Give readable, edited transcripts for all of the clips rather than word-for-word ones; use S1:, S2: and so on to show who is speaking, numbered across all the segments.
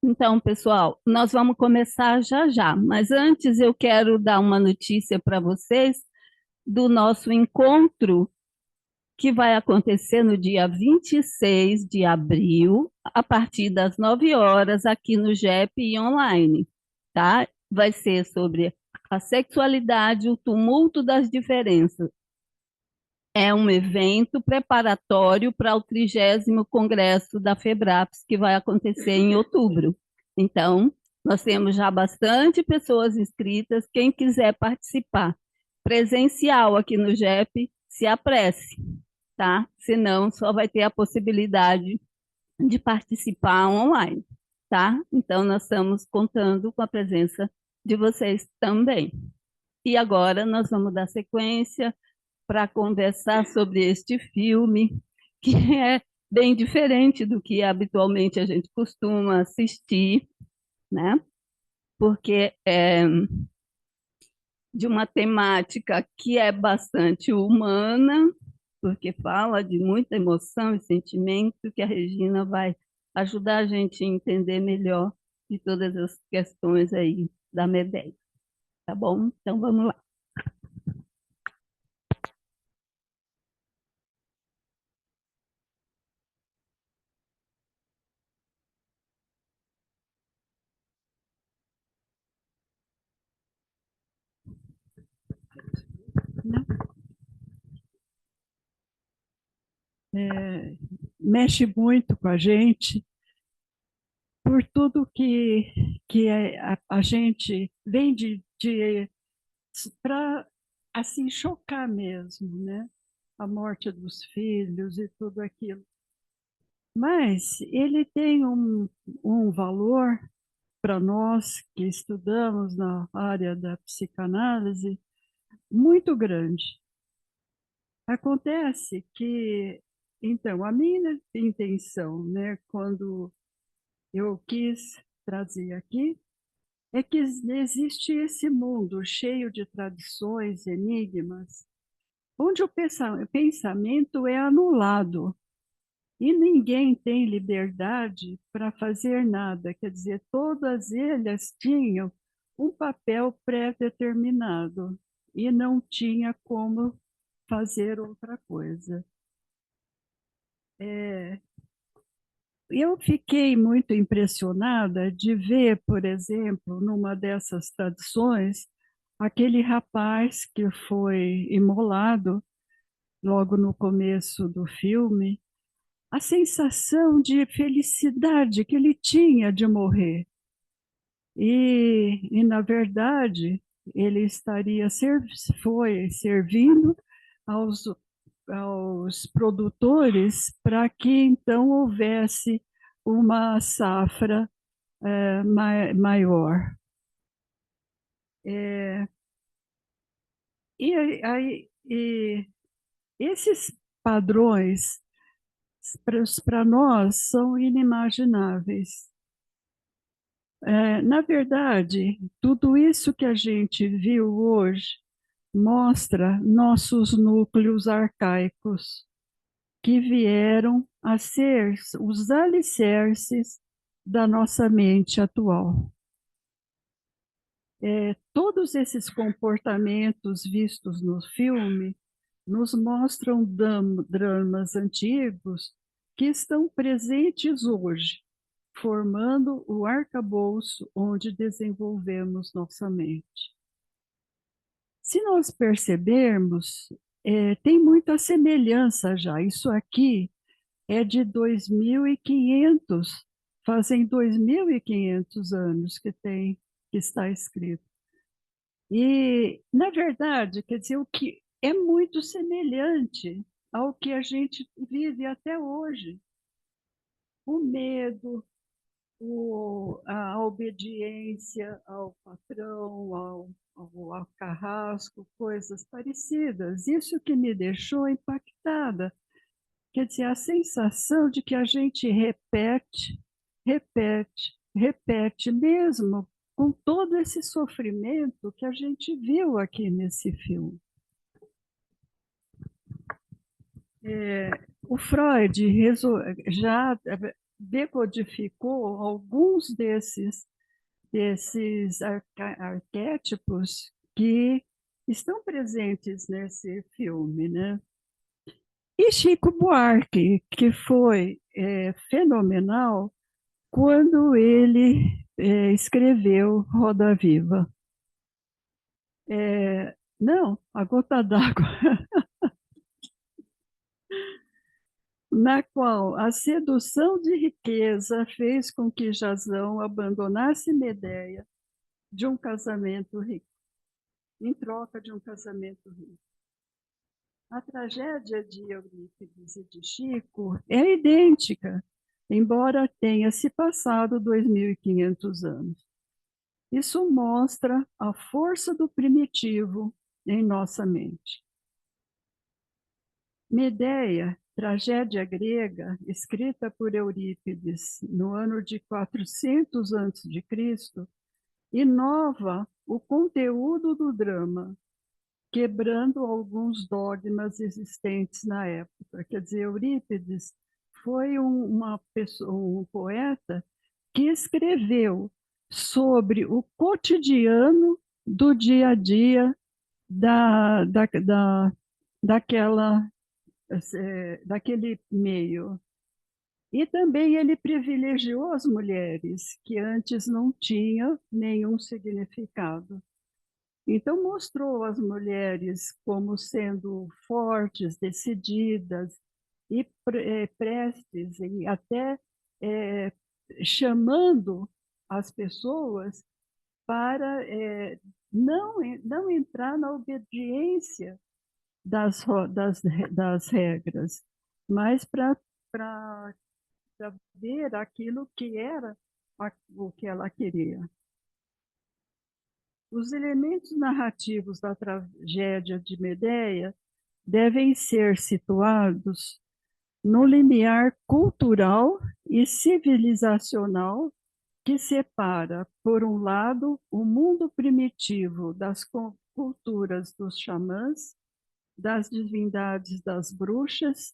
S1: Então, pessoal, nós vamos começar já já, mas antes eu quero dar uma notícia para vocês do nosso encontro que vai acontecer no dia 26 de abril, a partir das 9 horas, aqui no JEP e online, tá? Vai ser sobre a sexualidade, o tumulto das diferenças. É um evento preparatório para o 30º Congresso da FEBRAPS, que vai acontecer em outubro. Então, nós temos já bastante pessoas inscritas. Quem quiser participar presencial aqui no JEP, se apresse, tá? Senão, só vai ter a possibilidade de participar online, tá? Então, nós estamos contando com a presença de vocês também. E agora nós vamos dar sequência para conversar sobre este filme, que é bem diferente do que habitualmente a gente costuma assistir, né? Porque é de uma temática que é bastante humana, porque fala de muita emoção e sentimento que a Regina vai ajudar a gente a entender melhor de todas as questões aí da MEDEI, tá bom? Então vamos lá.
S2: É, mexe muito com a gente por tudo que a gente vem para assim chocar mesmo, né? A morte dos filhos e tudo aquilo. Mas ele tem um valor para nós que estudamos na área da psicanálise muito grande. Acontece que, então, a minha intenção, né, quando eu quis trazer aqui, é que existe esse mundo cheio de tradições, enigmas, onde o pensamento é anulado e ninguém tem liberdade para fazer nada. Quer dizer, todas elas tinham um papel pré-determinado e não tinha como fazer outra coisa. Eu fiquei muito impressionada de ver, por exemplo, numa dessas tradições, aquele rapaz que foi imolado logo no começo do filme, a sensação de felicidade que ele tinha de morrer. Na verdade, ele foi servindo aos, aos produtores para que então houvesse uma safra maior. É, e esses padrões, para nós, são inimagináveis. Na verdade, tudo isso que a gente viu hoje mostra nossos núcleos arcaicos, que vieram a ser os alicerces da nossa mente atual. Todos esses comportamentos vistos no filme nos mostram dramas antigos que estão presentes hoje, formando o arcabouço onde desenvolvemos nossa mente. Se nós percebermos, tem muita semelhança já. Isso aqui é de 2500, fazem 2500 anos que está escrito. E, na verdade, quer dizer, o que é muito semelhante ao que a gente vive até hoje. O medo, a obediência ao patrão, ao carrasco, coisas parecidas. Isso que me deixou impactada. Quer dizer, a sensação de que a gente repete, mesmo com todo esse sofrimento que a gente viu aqui nesse filme. O Freud já decodificou alguns desses arquétipos que estão presentes nesse filme, né? E Chico Buarque, que foi fenomenal quando ele escreveu Roda Viva. Não, A Gota d'Água, na qual a sedução de riqueza fez com que Jasão abandonasse Medeia de um casamento rico, em troca de um casamento rico. A tragédia de Eurípides e de Chico é idêntica, embora tenha se passado 2.500 anos. Isso mostra a força do primitivo em nossa mente. Medeia, tragédia grega, escrita por Eurípides no ano de 400 a.C., inova o conteúdo do drama, quebrando alguns dogmas existentes na época. Quer dizer, Eurípides foi um poeta que escreveu sobre o cotidiano do dia a dia daquele meio. E também ele privilegiou as mulheres, que antes não tinham nenhum significado. Então, mostrou as mulheres como sendo fortes, decididas e prestes, e até chamando as pessoas para não entrar na obediência das regras, mas para ver aquilo que era o que ela queria. Os elementos narrativos da tragédia de Medeia devem ser situados no limiar cultural e civilizacional que separa, por um lado, o mundo primitivo das culturas dos xamãs, das divindades das bruxas,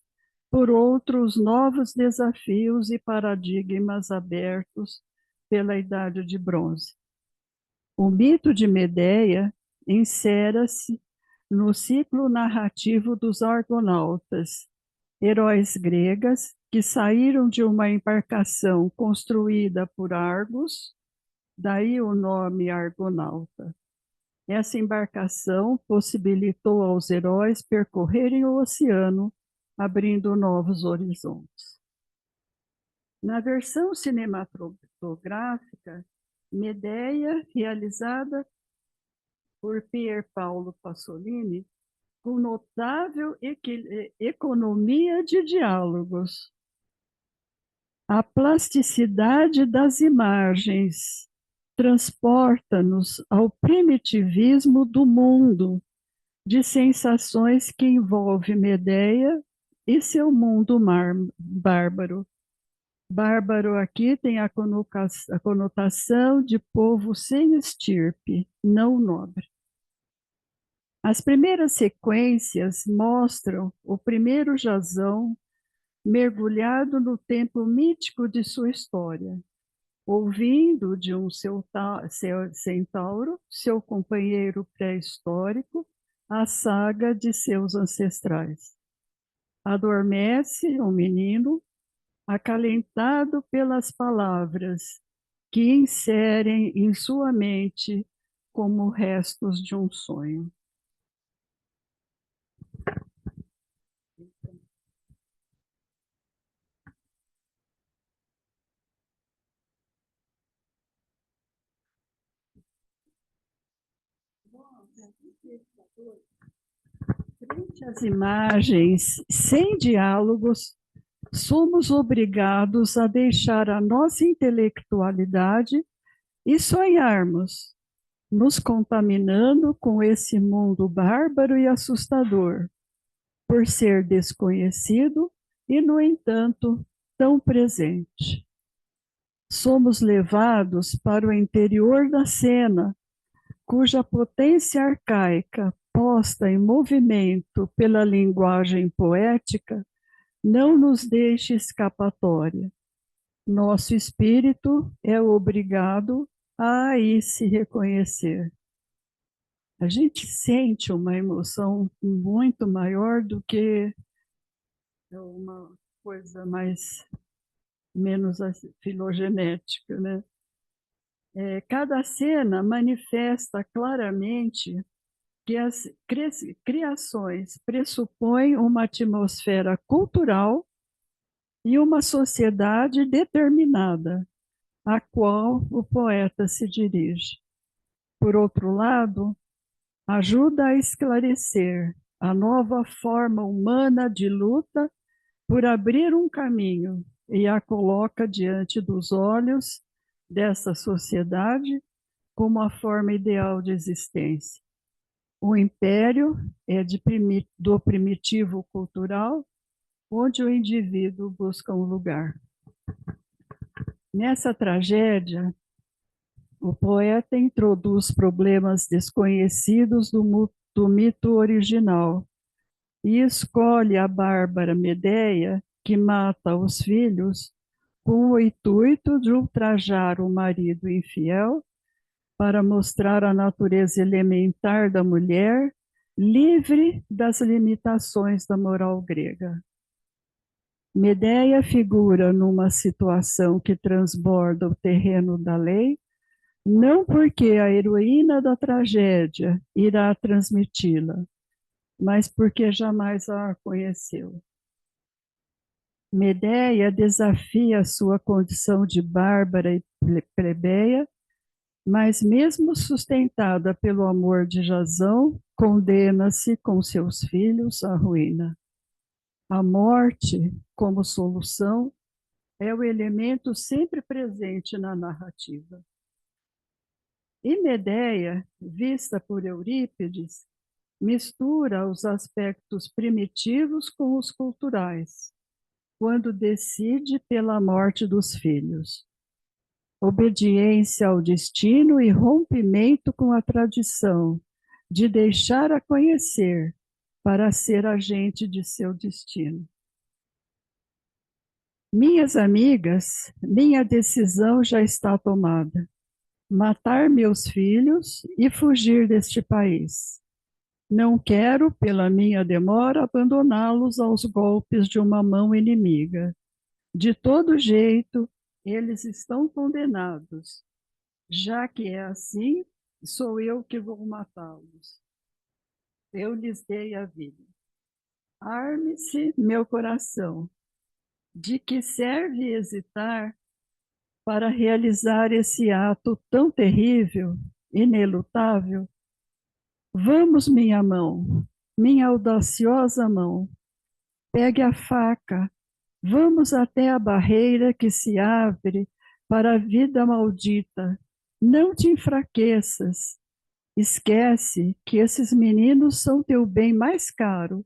S2: por outro, os novos desafios e paradigmas abertos pela Idade de Bronze. O mito de Medeia insere-se no ciclo narrativo dos argonautas, heróis gregas que saíram de uma embarcação construída por Argos, daí o nome Argonauta. Essa embarcação possibilitou aos heróis percorrerem o oceano, abrindo novos horizontes. Na versão cinematográfica, Medeia, realizada por Pier Paolo Pasolini, com notável economia de diálogos. A plasticidade das imagens transporta-nos ao primitivismo do mundo, de sensações que envolve Medeia e seu mundo bárbaro. Bárbaro aqui tem a conotação de povo sem estirpe, não nobre. As primeiras sequências mostram o primeiro Jasão mergulhado no tempo mítico de sua história, ouvindo de um centauro, seu companheiro pré-histórico, a saga de seus ancestrais. Adormece o menino, acalentado pelas palavras que inserem em sua mente como restos de um sonho. Frente às imagens, sem diálogos, somos obrigados a deixar a nossa intelectualidade e sonharmos, nos contaminando com esse mundo bárbaro e assustador, por ser desconhecido e, no entanto, tão presente. Somos levados para o interior da cena, cuja potência arcaica, posta em movimento pela linguagem poética, não nos deixa escapatória. Nosso espírito é obrigado a aí se reconhecer. A gente sente uma emoção muito maior do que uma coisa menos filogenética, né? Cada cena manifesta claramente que as criações pressupõem uma atmosfera cultural e uma sociedade determinada, a qual o poeta se dirige. Por outro lado, ajuda a esclarecer a nova forma humana de luta por abrir um caminho e a coloca diante dos olhos dessa sociedade como a forma ideal de existência. O império é do primitivo cultural, onde o indivíduo busca um lugar. Nessa tragédia, o poeta introduz problemas desconhecidos do mito original e escolhe a bárbara Medeia, que mata os filhos, com o intuito de ultrajar o marido infiel, para mostrar a natureza elementar da mulher, livre das limitações da moral grega. Medeia figura numa situação que transborda o terreno da lei, não porque a heroína da tragédia irá transmiti-la, mas porque jamais a conheceu. Medeia desafia a sua condição de bárbara e plebeia, mas mesmo sustentada pelo amor de Jasão, condena-se com seus filhos à ruína. A morte, como solução, é o elemento sempre presente na narrativa. E Medeia, vista por Eurípides, mistura os aspectos primitivos com os culturais, quando decide pela morte dos filhos. Obediência ao destino e rompimento com a tradição, de deixar a conhecer para ser agente de seu destino. Minhas amigas, minha decisão já está tomada. Matar meus filhos e fugir deste país. Não quero, pela minha demora, abandoná-los aos golpes de uma mão inimiga. De todo jeito, eles estão condenados. Já que é assim, sou eu que vou matá-los. Eu lhes dei a vida. Arme-se meu coração. De que serve hesitar para realizar esse ato tão terrível, inelutável? Vamos, minha mão, minha audaciosa mão, pegue a faca, vamos até a barreira que se abre para a vida maldita. Não te enfraqueças. Esquece que esses meninos são teu bem mais caro,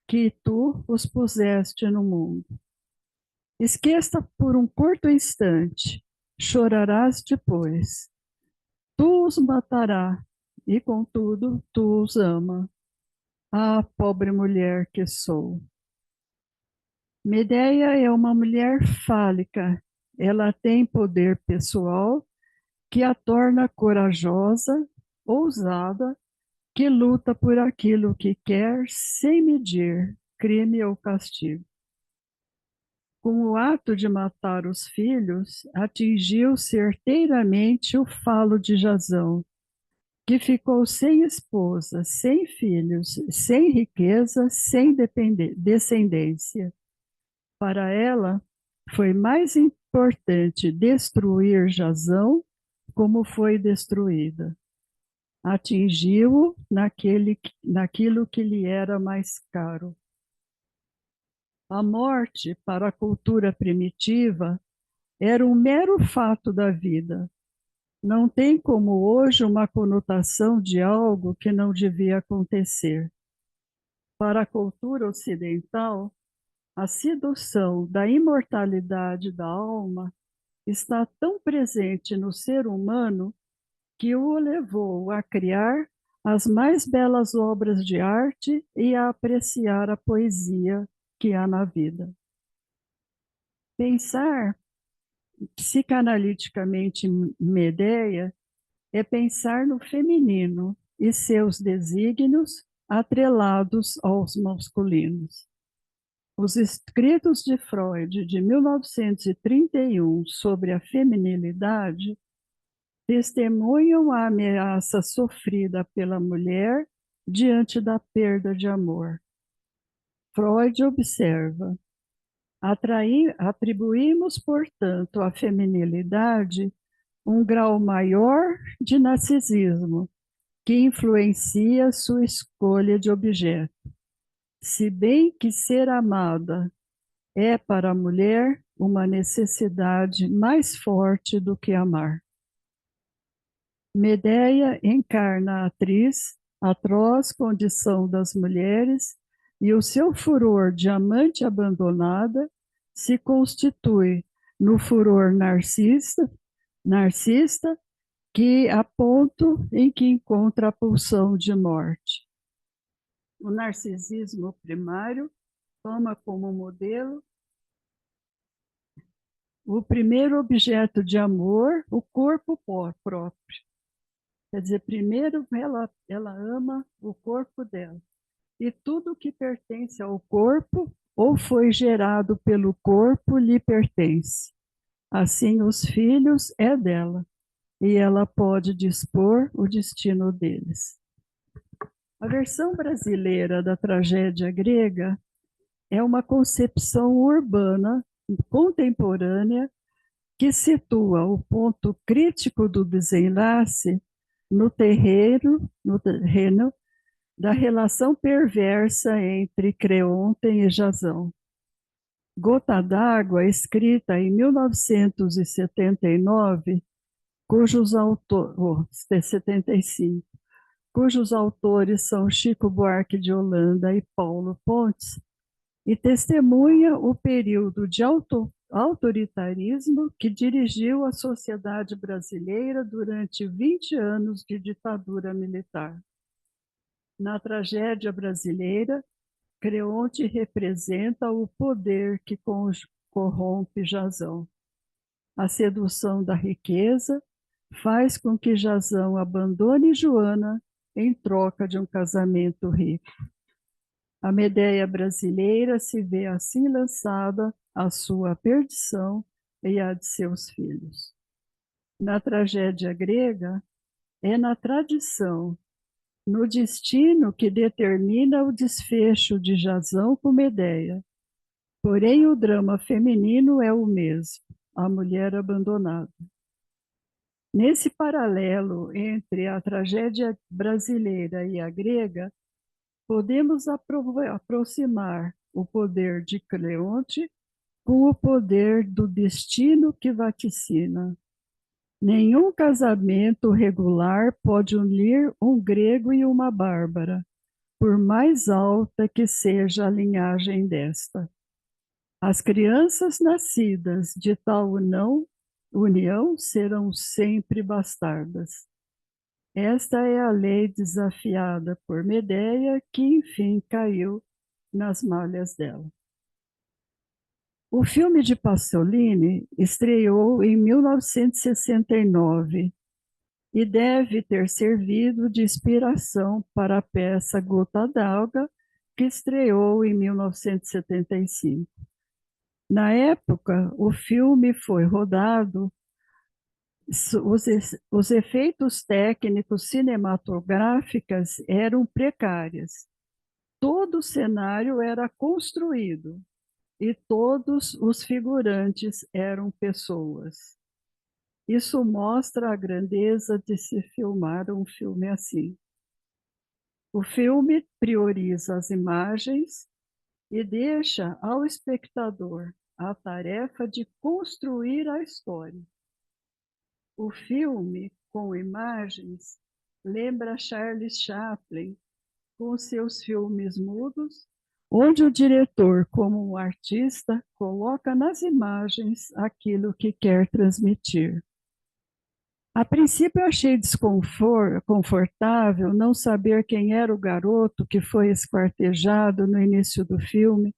S2: que tu os puseste no mundo. Esqueça por um curto instante, chorarás depois. Tu os matará, e contudo tu os ama. Ah, pobre mulher que sou. Medeia é uma mulher fálica. Ela tem poder pessoal que a torna corajosa, ousada, que luta por aquilo que quer sem medir crime ou castigo. Com o ato de matar os filhos, atingiu certeiramente o falo de Jasão, que ficou sem esposa, sem filhos, sem riqueza, sem descendência. Para ela, foi mais importante destruir Jasão como foi destruída. Atingiu-o naquilo que lhe era mais caro. A morte, para a cultura primitiva, era um mero fato da vida. Não tem como hoje uma conotação de algo que não devia acontecer. Para a cultura ocidental, a sedução da imortalidade da alma está tão presente no ser humano que o levou a criar as mais belas obras de arte e a apreciar a poesia que há na vida. Pensar psicanaliticamente, Medea é pensar no feminino e seus desígnios atrelados aos masculinos. Os escritos de Freud de 1931 sobre a feminilidade testemunham a ameaça sofrida pela mulher diante da perda de amor. Freud observa: atribuímos, portanto, à feminilidade um grau maior de narcisismo, que influencia sua escolha de objeto. Se bem que ser amada é para a mulher uma necessidade mais forte do que amar. Medea encarna a atriz, a atroz condição das mulheres, e o seu furor de amante abandonada se constitui no furor narcisista, que a ponto em que encontra a pulsão de morte. O narcisismo primário toma como modelo o primeiro objeto de amor, o corpo próprio. Quer dizer, primeiro ela ama o corpo dela. E tudo que pertence ao corpo ou foi gerado pelo corpo lhe pertence. Assim, os filhos é dela, e ela pode dispor o destino deles. A versão brasileira da tragédia grega é uma concepção urbana, contemporânea, que situa o ponto crítico do desenlace no terreno da relação perversa entre Creonte e Jasão. Gota d'Água, escrita em 1979, cujos autores são Chico Buarque de Holanda e Paulo Pontes, e testemunha o período de autoritarismo que dirigiu a sociedade brasileira durante 20 anos de ditadura militar. Na tragédia brasileira, Creonte representa o poder que corrompe Jasão. A sedução da riqueza faz com que Jasão abandone Joana em troca de um casamento rico. A Medea brasileira se vê assim lançada à sua perdição e à de seus filhos. Na tragédia grega, é na tradição, no destino que determina o desfecho de Jasão com Medea. Porém, o drama feminino é o mesmo, a mulher abandonada. Nesse paralelo entre a tragédia brasileira e a grega, podemos aproximar o poder de Creonte com o poder do destino que vaticina. Nenhum casamento regular pode unir um grego e uma bárbara, por mais alta que seja a linhagem desta. As crianças nascidas de tal união serão sempre bastardas. Esta é a lei desafiada por Medea, que enfim caiu nas malhas dela. O filme de Pasolini estreou em 1969 e deve ter servido de inspiração para a peça Gota d'Água, que estreou em 1975. Na época, o filme foi rodado, os efeitos técnicos cinematográficos eram precários. Todo o cenário era construído e todos os figurantes eram pessoas. Isso mostra a grandeza de se filmar um filme assim. O filme prioriza as imagens e deixa ao espectador a tarefa de construir a história. O filme, com imagens, lembra Charles Chaplin com seus filmes mudos, onde o diretor, como um artista, coloca nas imagens aquilo que quer transmitir. A princípio, eu achei desconfortável não saber quem era o garoto que foi esquartejado no início do filme,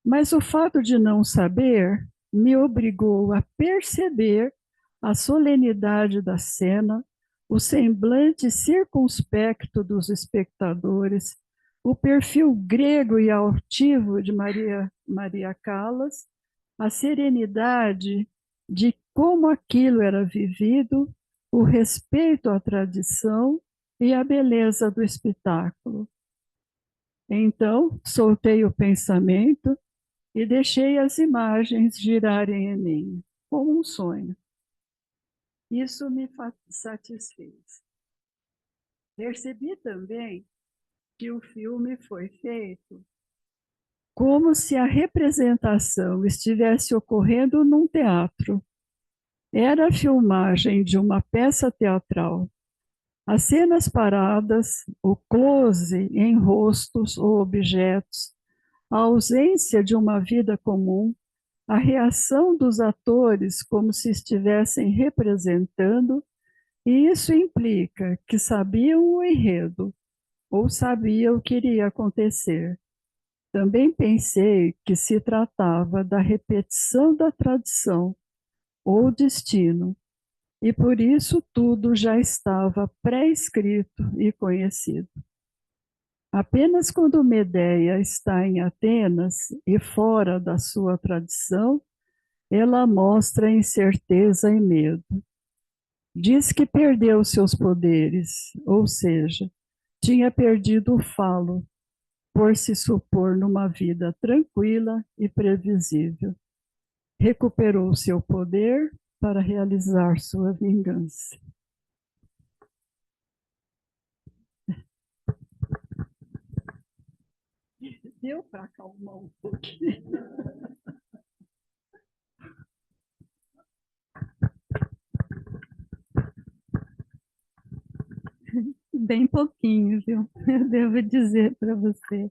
S2: mas o fato de não saber me obrigou a perceber a solenidade da cena, o semblante circunspecto dos espectadores, o perfil grego e altivo de Maria Callas, a serenidade de como aquilo era vivido, o respeito à tradição e a beleza do espetáculo. Então, soltei o pensamento e deixei as imagens girarem em mim, como um sonho. Isso me satisfez. Percebi também que o filme foi feito como se a representação estivesse ocorrendo num teatro. Era a filmagem de uma peça teatral. As cenas paradas, o close em rostos ou objetos, a ausência de uma vida comum, a reação dos atores como se estivessem representando, e isso implica que sabiam o enredo ou sabiam o que iria acontecer. Também pensei que se tratava da repetição da tradição ou destino, e por isso tudo já estava pré-escrito e conhecido. Apenas quando Medeia está em Atenas e fora da sua tradição, ela mostra incerteza e medo. Diz que perdeu seus poderes, ou seja, tinha perdido o falo, por se supor numa vida tranquila e previsível. Recuperou seu poder para realizar sua vingança. Deu para acalmar um pouquinho.
S1: Bem pouquinho, viu? Eu devo dizer para você.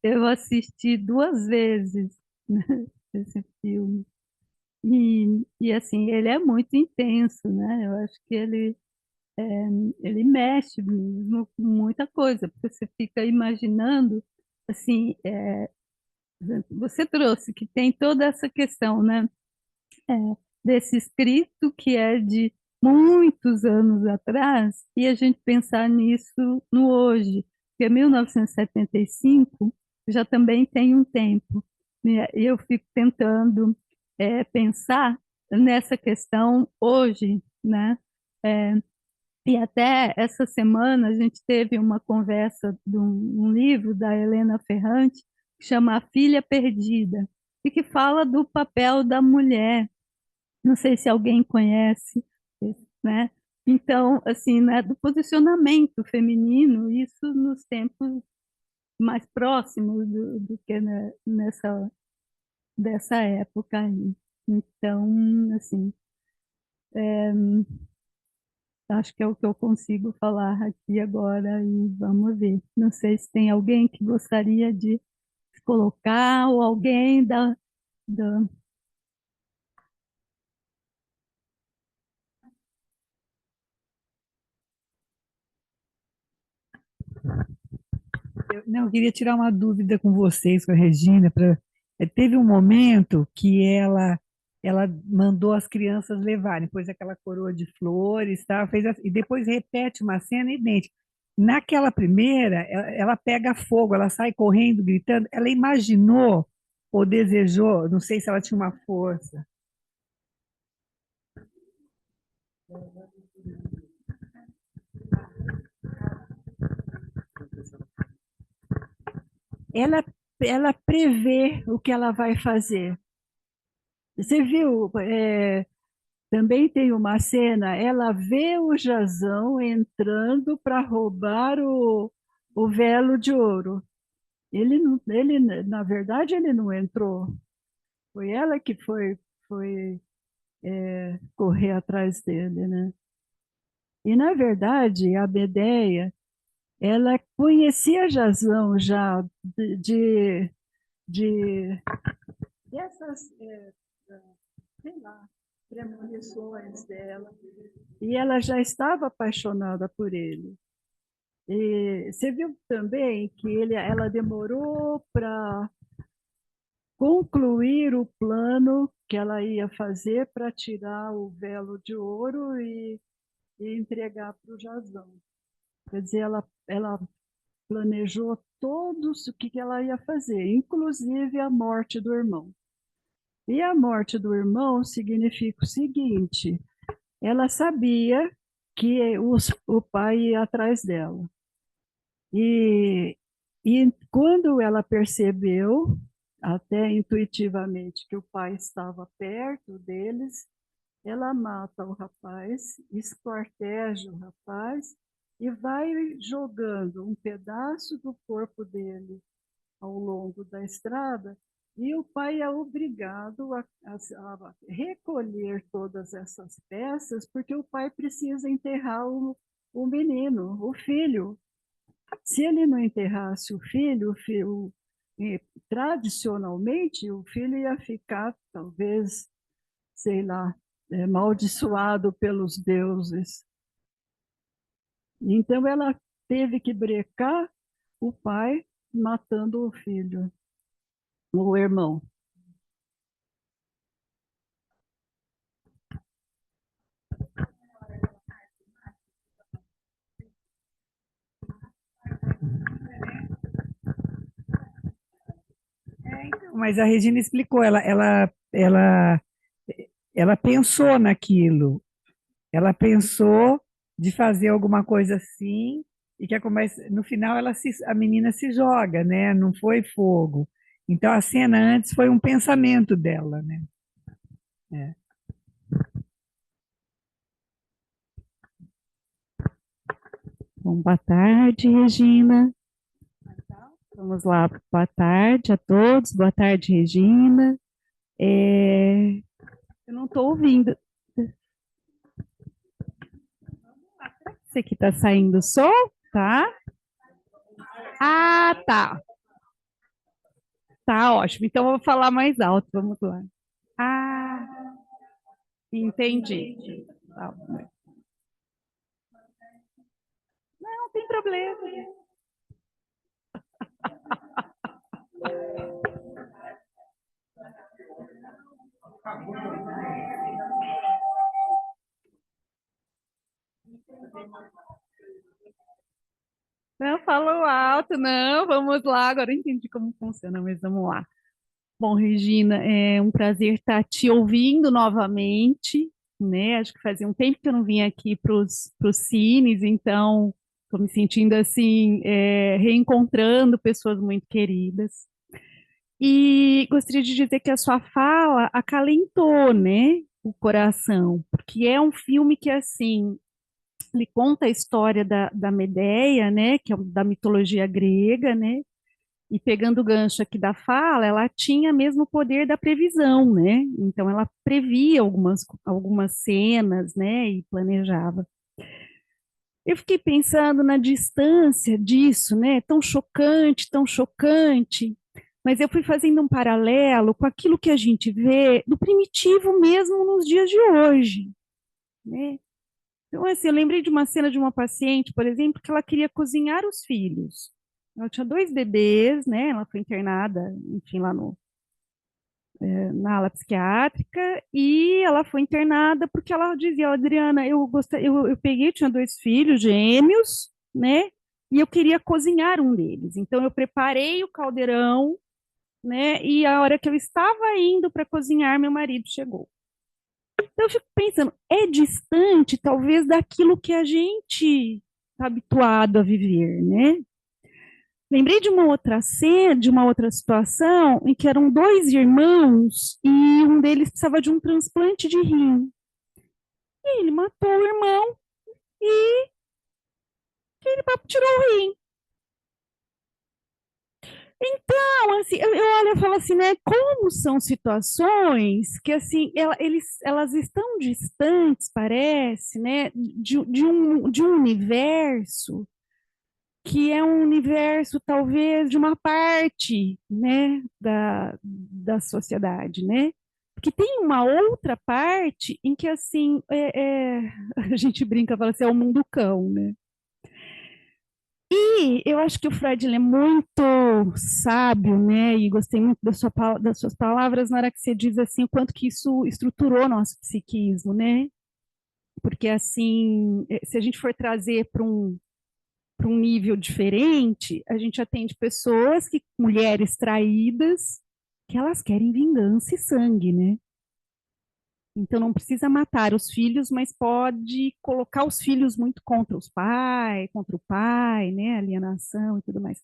S1: Eu assisti 2 vezes, né, esse filme. E assim, ele é muito intenso, né? Eu acho que ele mexe mesmo com muita coisa, porque você fica imaginando, assim, você trouxe que tem toda essa questão, né? É, desse escrito que é de muitos anos atrás, e a gente pensar nisso no hoje, porque 1975 já também tem um tempo, né? E eu fico tentando pensar nessa questão hoje, né? É, e até essa semana a gente teve uma conversa de um livro da Helena Ferrante, que chama A Filha Perdida, e que fala do papel da mulher. Não sei se alguém conhece, né? Então, assim, né, do posicionamento feminino, isso nos tempos mais próximos do que dessa época aí. Então, assim, acho que é o que eu consigo falar aqui agora e vamos ver. Não sei se tem alguém que gostaria de se colocar ou alguém da...
S3: Eu queria tirar uma dúvida com vocês, com a Regina. Teve um momento que ela mandou as crianças levarem, pôs aquela coroa de flores, tá? E depois repete uma cena idêntica. Naquela primeira, ela pega fogo, ela sai correndo, gritando. Ela imaginou ou desejou, não sei se ela tinha uma força.
S2: Ela, ela prevê o que ela vai fazer. Você viu, também tem uma cena, ela vê o Jazão entrando para roubar o velo de ouro. Na verdade, ele não entrou. Foi ela que foi correr atrás dele, né? E, na verdade, a Medeia, ela conhecia Jazão já de dessas, sei lá, premonições dela. E ela já estava apaixonada por ele. E você viu também que ela demorou para concluir o plano que ela ia fazer para tirar o velo de ouro e entregar para o Jasão. Quer dizer, ela planejou todos o que ela ia fazer, inclusive a morte do irmão. E a morte do irmão significa o seguinte: ela sabia que o pai ia atrás dela. E quando ela percebeu, até intuitivamente, que o pai estava perto deles, ela mata o rapaz, esquarteja o rapaz e vai jogando um pedaço do corpo dele ao longo da estrada, e o pai é obrigado a recolher todas essas peças, porque o pai precisa enterrar o menino, o filho. Se ele não enterrasse o filho, tradicionalmente, o filho ia ficar, talvez, sei lá, amaldiçoado pelos deuses. Então, ela teve que brecar o pai matando o filho, o irmão.
S3: Mas a Regina explicou, ela pensou naquilo, ela pensou de fazer alguma coisa assim, e que no final a menina se joga, né? Não foi fogo. Então a cena antes foi um pensamento dela, né? É.
S4: Bom, boa tarde, Regina. Vamos lá, boa tarde a todos, boa tarde, Regina. Eu não estou ouvindo. Você que está saindo som, tá? Ah, tá. Tá ótimo. Então eu vou falar mais alto. Vamos lá. Ah, entendi. Tá. Não tem problema. Não falou alto, não. Vamos lá. Agora eu entendi como funciona, mas vamos lá. Bom, Regina, é um prazer estar te ouvindo novamente, né? Acho que fazia um tempo que eu não vinha aqui para os cines, então estou me sentindo assim, reencontrando pessoas muito queridas. E gostaria de dizer que a sua fala acalentou, né, o coração, porque é um filme que, assim, ele conta a história da Medeia, né, que é da mitologia grega, né, e pegando o gancho aqui da fala, ela tinha mesmo o poder da previsão, né? Então ela previa algumas cenas, né? E planejava. Eu fiquei pensando na distância disso, né? Tão chocante. Mas eu fui fazendo um paralelo com aquilo que a gente vê do primitivo mesmo nos dias de hoje, né? Então, assim, eu lembrei de uma cena de uma paciente, por exemplo, que ela queria cozinhar os filhos. Ela tinha dois bebês, né? Ela foi internada, enfim, lá na ala psiquiátrica, e ela foi internada porque ela dizia: Adriana, eu peguei, tinha dois filhos gêmeos, né? E eu queria cozinhar um deles. Então, eu preparei o caldeirão, né? E a hora que eu estava indo para cozinhar, meu marido chegou. Então, eu fico pensando, é distante, talvez, daquilo que a gente está habituado a viver, né? Lembrei de uma outra cena, de uma outra situação, em que eram dois irmãos e um deles precisava de um transplante de rim. E ele matou o irmão e ele tirou o rim. Então, assim, eu olho e falo assim, né? Como são situações que, assim, elas estão distantes, parece, né? De um universo que é um universo, talvez, de uma parte, né, da sociedade, né? Porque tem uma outra parte em que, assim, a gente brinca, fala assim, é o mundo cão, né? E eu acho que o Freud ele é muito sábio, né? E gostei muito das suas palavras na hora que você diz assim, o quanto que isso estruturou nosso psiquismo, né? Porque assim, se a gente for trazer para um nível diferente, a gente atende pessoas que, mulheres traídas, que elas querem vingança e sangue, né? Então não precisa matar os filhos, mas pode colocar os filhos muito contra o pai, né? Alienação e tudo mais.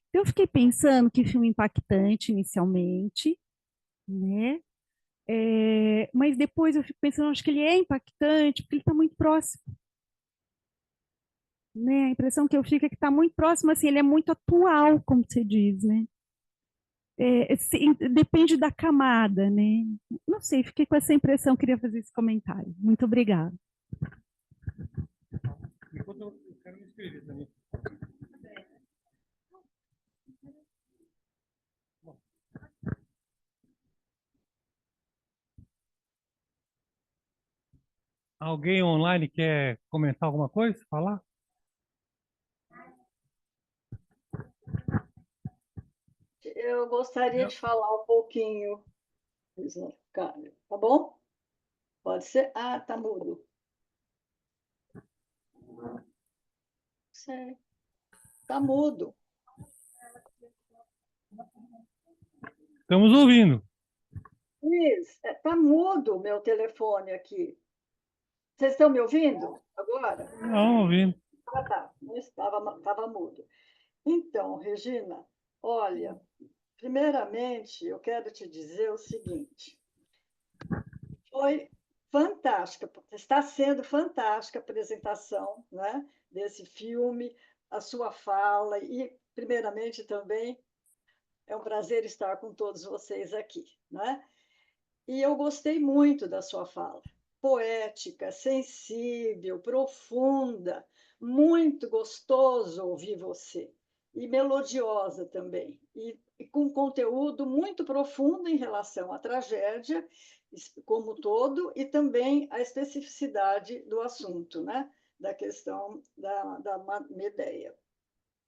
S4: Então, eu fiquei pensando que filme impactante inicialmente, né? Mas depois eu fico pensando, acho que ele é impactante porque ele está muito próximo, né? A impressão que eu fico é que está muito próximo, assim, ele é muito atual, como você diz, né? Depende da camada, né? Não sei, fiquei com essa impressão, queria fazer esse comentário. Muito obrigada.
S5: Enquanto eu quero me inscrever também. Alguém online quer comentar alguma coisa? Falar?
S6: Eu gostaria
S5: Eu-
S6: de falar um pouquinho, tá bom? Pode ser? Ah, tá mudo. Sei, tá mudo.
S5: Estamos ouvindo.
S6: Luiz, tá mudo o meu telefone aqui. Vocês estão me ouvindo agora?
S5: Não, ouvindo.
S6: Ah, tá. Não estava mudo. Então, Regina, olha, primeiramente eu quero te dizer o seguinte: foi fantástica, está sendo fantástica a apresentação, né, desse filme, a sua fala, e, primeiramente, também é um prazer estar com todos vocês aqui, né? E eu gostei muito da sua fala, poética, sensível, profunda, muito gostoso ouvir você, e melodiosa também, e com conteúdo muito profundo em relação à tragédia como todo e também a especificidade do assunto, né? Da questão da Medeia.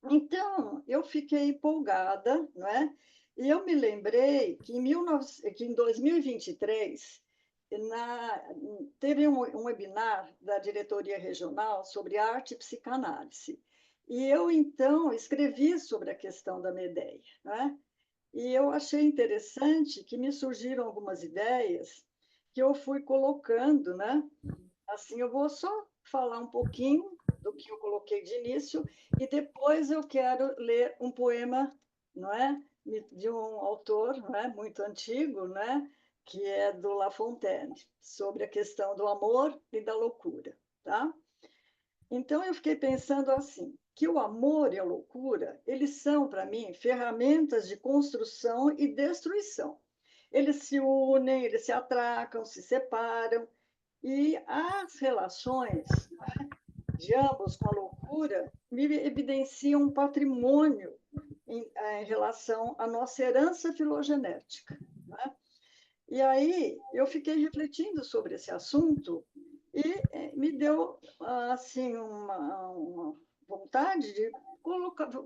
S6: Então, eu fiquei empolgada, não é? E eu me lembrei que em 2023 na, teve um webinar da diretoria regional sobre arte e psicanálise. E eu, então, escrevi sobre a questão da Medeia, né? E eu achei interessante que me surgiram algumas ideias que eu fui colocando, né? Assim, eu vou só falar um pouquinho do que eu coloquei de início e depois eu quero ler um poema, não é, de um autor, não é, muito antigo, não é, que é do La Fontaine, sobre a questão do amor e da loucura, tá? Então eu fiquei pensando assim, que o amor e a loucura, eles são para mim ferramentas de construção e destruição. Eles se unem, eles se atracam, se separam, e as relações de ambos com a loucura me evidenciam um patrimônio em relação à nossa herança filogenética, né? E aí eu fiquei refletindo sobre esse assunto e me deu assim uma vontade de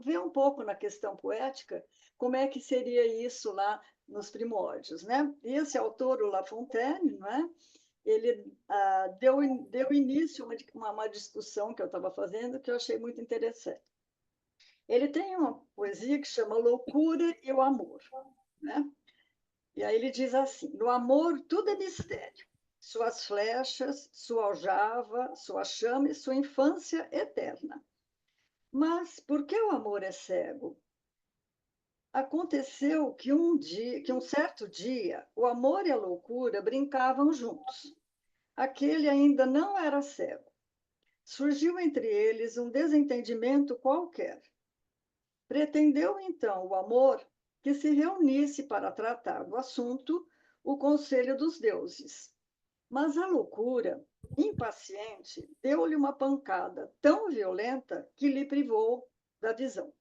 S6: ver um pouco na questão poética como é que seria isso lá nos primórdios, né? E esse autor, o La Fontaine, não é? Ele deu início a uma discussão que eu estava fazendo que eu achei muito interessante. Ele tem uma poesia que chama Loucura e o Amor, né? E aí ele diz assim: no amor tudo é mistério, suas flechas, sua aljava, sua chama e sua infância eterna. Mas por que o amor é cego? Aconteceu que um certo dia, o amor e a loucura brincavam juntos. Aquele ainda não era cego. Surgiu entre eles um desentendimento qualquer. Pretendeu então o amor que se reunisse para tratar do assunto o conselho dos deuses. Mas a loucura, impaciente, deu-lhe uma pancada tão violenta que lhe privou da visão.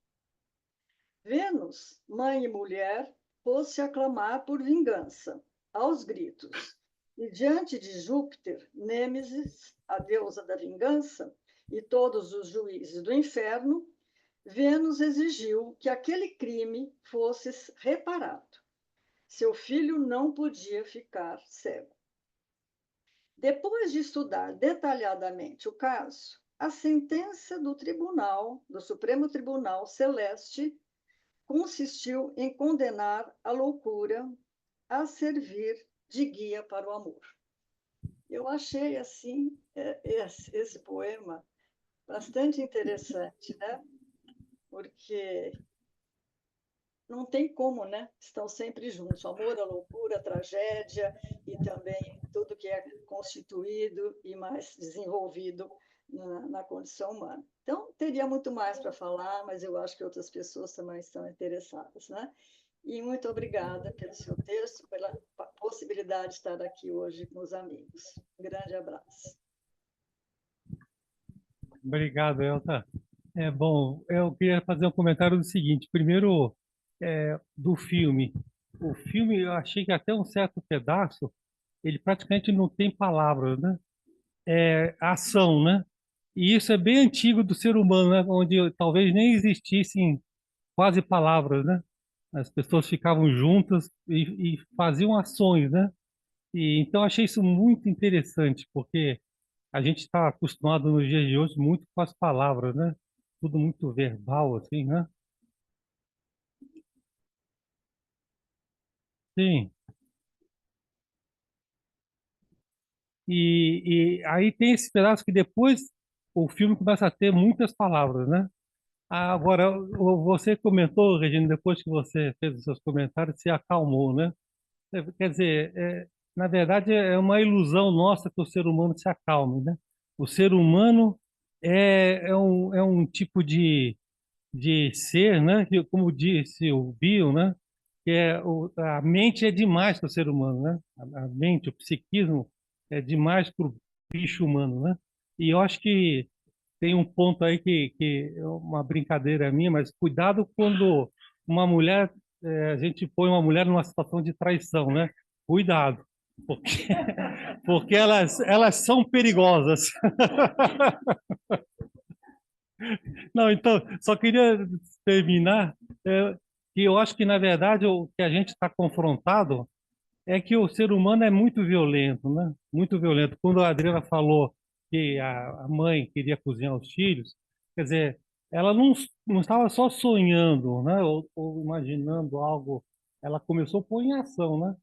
S6: Vênus, mãe e mulher, pôs-se a clamar por vingança, aos gritos. E diante de Júpiter, Nêmesis, a deusa da vingança, e todos os juízes do inferno, Vênus exigiu que aquele crime fosse reparado. Seu filho não podia ficar cego. Depois de estudar detalhadamente o caso, a sentença do tribunal, do Supremo Tribunal Celeste, consistiu em condenar a loucura a servir de guia para o amor. Eu achei, assim, esse poema bastante interessante, né? Porque não tem como, né? Estão sempre juntos. O amor, a loucura, a tragédia e também tudo que é constituído e mais desenvolvido na condição humana. Então, teria muito mais para falar, mas eu acho que outras pessoas também estão interessadas, né? E muito obrigada pelo seu texto, pela possibilidade de estar aqui hoje com os amigos. Um grande abraço.
S5: Obrigado, Elta. Bom, eu queria fazer um comentário do seguinte. Primeiro, do filme. O filme, eu achei que até um certo pedaço, ele praticamente não tem palavras, né? É ação, né? E isso é bem antigo do ser humano, né? Onde talvez nem existissem quase palavras, né? As pessoas ficavam juntas e faziam ações, né? E então achei isso muito interessante, porque a gente está acostumado nos dias de hoje muito com as palavras, né? Tudo muito verbal, assim, né? Sim. E aí tem esse pedaço que depois o filme começa a ter muitas palavras, né? Agora, você comentou, Regina, depois que você fez os seus comentários, se acalmou, né? Quer dizer, na verdade, é uma ilusão nossa que o ser humano se acalme, né? O ser humano é um tipo de ser, né? Que, como disse o Bill, né? Que a mente é demais para o ser humano, né? A mente, o psiquismo é demais para o bicho humano, né? E eu acho que tem um ponto aí que é uma brincadeira minha, mas cuidado quando uma mulher, a gente põe uma mulher numa situação de traição, né? Cuidado, porque, porque elas são perigosas. Não, então, só queria terminar, que eu acho que, na verdade, o que a gente está confrontado é que o ser humano é muito violento, né? Muito violento. Quando a Adriana falou que a mãe queria cozinhar os filhos, quer dizer, ela não estava só sonhando, né? Ou imaginando algo, ela começou a pôr em ação, né?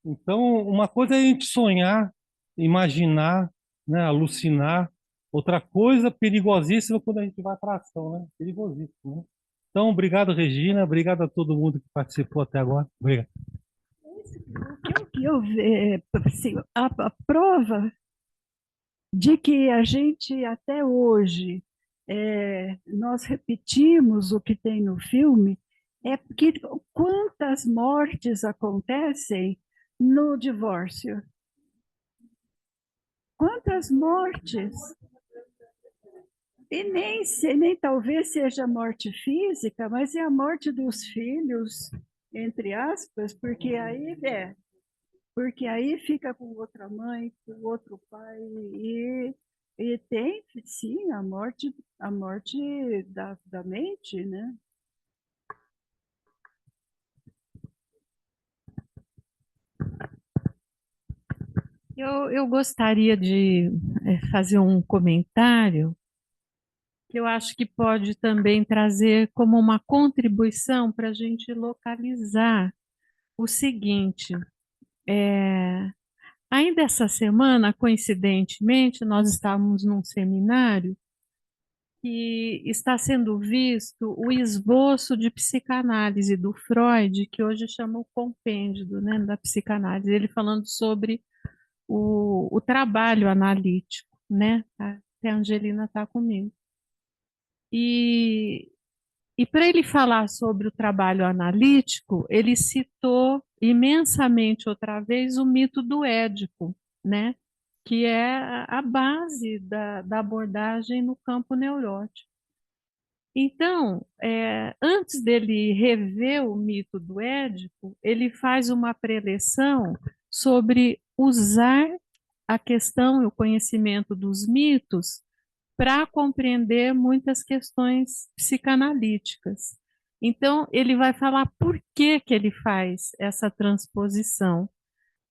S5: Então, uma coisa é a gente sonhar, imaginar, né? Alucinar. Outra coisa perigosíssima quando a gente vai para a ação, né? Perigosíssimo, né? Então, obrigado, Regina. Obrigado a todo mundo que participou até agora. Obrigado.
S2: O que eu vejo, assim, a prova de que a gente até hoje nós repetimos o que tem no filme é que quantas mortes acontecem no divórcio. Quantas mortes? E nem talvez seja morte física, mas é a morte dos filhos, entre aspas, porque aí fica com outra mãe, com outro pai, e tem, sim, a morte da mente, né?
S4: Eu gostaria de fazer um comentário que eu acho que pode também trazer como uma contribuição para a gente localizar o seguinte. Ainda essa semana, coincidentemente, nós estávamos num seminário que está sendo visto o esboço de psicanálise do Freud, que hoje chama o compêndio, né, da psicanálise, ele falando sobre o trabalho analítico, né? Até a Angelina está comigo. E, e para ele falar sobre o trabalho analítico, ele citou imensamente outra vez o mito do Édipo, né? Que é a base da abordagem no campo neurótico. Então, antes dele rever o mito do Édipo, ele faz uma preleção sobre usar a questão e o conhecimento dos mitos para compreender muitas questões psicanalíticas. Então, ele vai falar por que que ele faz essa transposição,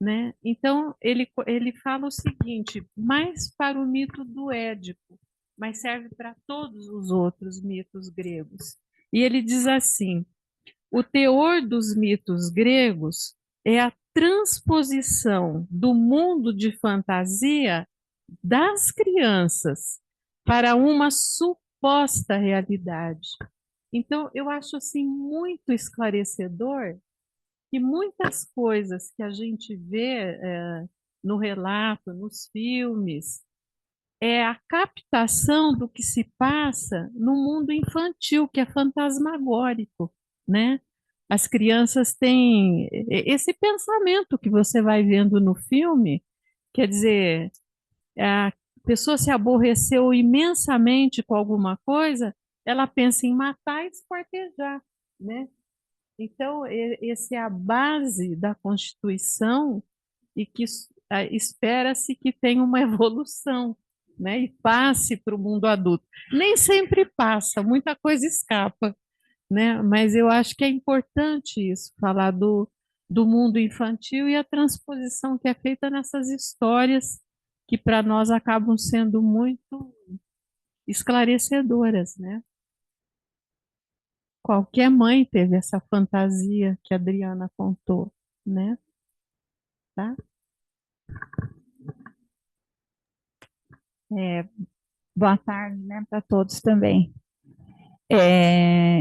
S4: né? Então, ele fala o seguinte, mais para o mito do Édipo, mas serve para todos os outros mitos gregos. E ele diz assim, o teor dos mitos gregos é a transposição do mundo de fantasia das crianças para uma suposta realidade. Então, eu acho assim muito esclarecedor que muitas coisas que a gente vê no relato, nos filmes, é a captação do que se passa no mundo infantil, que é fantasmagórico, né? As crianças têm esse pensamento que você vai vendo no filme, quer dizer, a pessoa se aborreceu imensamente com alguma coisa, ela pensa em matar e esquartejar, né? Então, essa é a base da Constituição e que espera-se que tenha uma evolução, né? E passe para o mundo adulto. Nem sempre passa, muita coisa escapa, né? Mas eu acho que é importante isso, falar do mundo infantil e a transposição que é feita nessas histórias que para nós acabam sendo muito esclarecedoras, né? Qualquer mãe teve essa fantasia que a Adriana contou, né? Tá?
S7: Boa tarde, né, para todos também.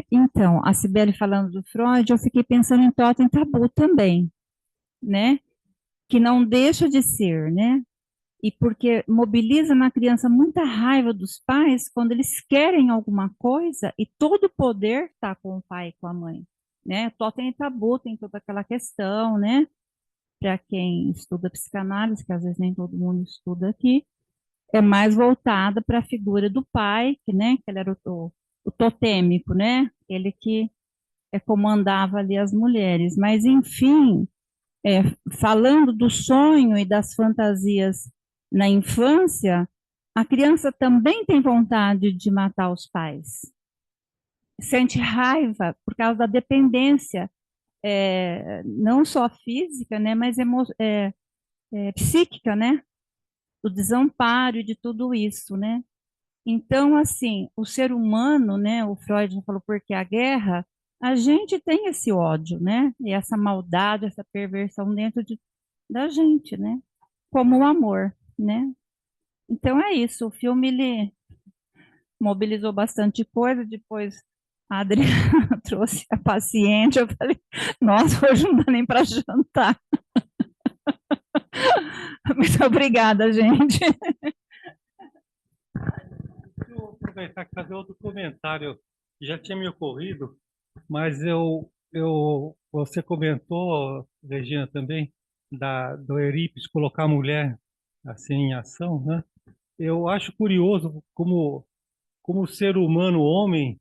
S7: Então, a Cibele falando do Freud, eu fiquei pensando em totem tabu também, né? Que não deixa de ser, né? E porque mobiliza na criança muita raiva dos pais quando eles querem alguma coisa e todo o poder está com o pai e com a mãe, né? Totem e tabu tem toda aquela questão, né? Para quem estuda psicanálise, que às vezes nem todo mundo estuda aqui, é mais voltada para a figura do pai, que, né, que ele era o totêmico, né? Ele que comandava ali as mulheres. Mas, enfim, falando do sonho e das fantasias na infância, a criança também tem vontade de matar os pais. Sente raiva por causa da dependência, não só física, né, mas psíquica, né? Do desamparo e de tudo isso, né? Então, assim, o ser humano, né, o Freud já falou porque a guerra, a gente tem esse ódio, né? E essa maldade, essa perversão dentro da gente, né? Como o amor, né? Então é isso, o filme ele mobilizou bastante coisa, depois a Adriana trouxe a paciente, eu falei, nossa, hoje não dá nem para jantar. Muito obrigada, gente.
S5: Deixa eu aproveitar e fazer outro comentário que já tinha me ocorrido, mas você comentou, Regina, também, do Eurípides colocar a mulher assim em ação, né? Eu acho curioso como o ser humano, o homem,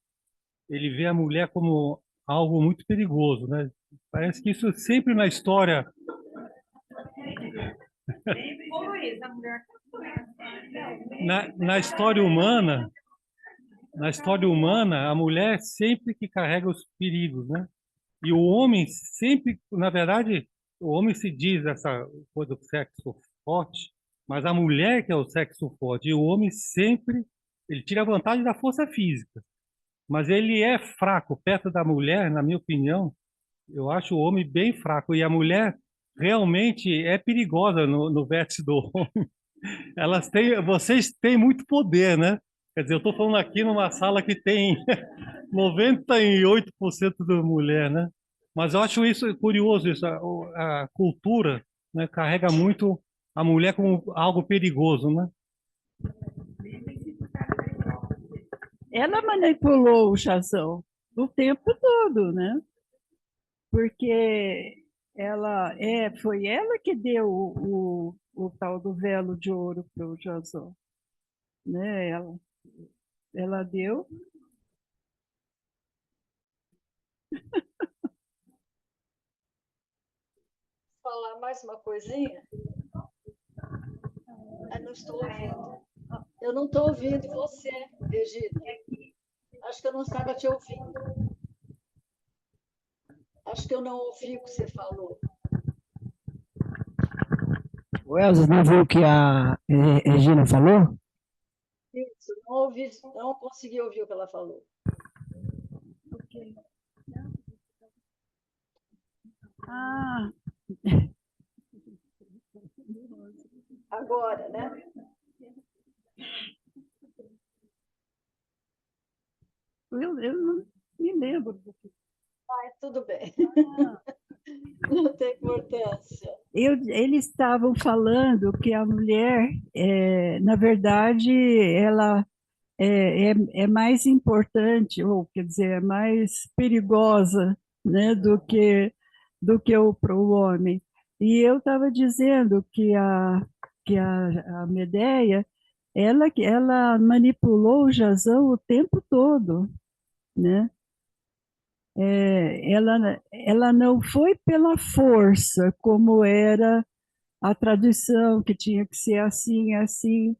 S5: ele vê a mulher como algo muito perigoso, né? Parece que isso sempre na história, na história humana, a mulher sempre que carrega os perigos, né? E o homem sempre, na verdade, o homem se diz essa coisa do sexo forte, mas a mulher que é o sexo forte, e o homem sempre, ele tira vantagem da força física, mas ele é fraco perto da mulher, na minha opinião. Eu acho o homem bem fraco e a mulher realmente é perigosa no vértice do homem. Vocês têm muito poder, né? Quer dizer, eu estou falando aqui numa sala que tem 98% da mulher, né? Mas eu acho isso curioso, isso, a cultura, né, carrega muito a mulher como algo perigoso, né?
S2: Ela manipulou o Chazão o tempo todo, né? Porque foi ela que deu o tal do velo de ouro para o Chazão, né? Ela deu.
S6: Falar mais uma coisinha? Eu não estou ouvindo. Eu não estou ouvindo você, Regina. Acho que eu não estava te ouvindo. Acho que eu não ouvi o que você falou.
S8: O Elza, não viu o que a Regina falou?
S6: Isso, não ouvi, não consegui ouvir o que ela falou.
S2: Ah,
S6: Agora, né?
S2: eu não me lembro.
S6: Mas tudo bem. Não tem importância.
S2: Eles estavam falando que a mulher, na verdade, ela é mais importante, ou quer dizer, é mais perigosa, né, do que o homem. E eu estava dizendo que a Medeia, ela manipulou o Jazão o tempo todo, né? Ela não foi pela força, como era a tradição, que tinha que ser assim, assim.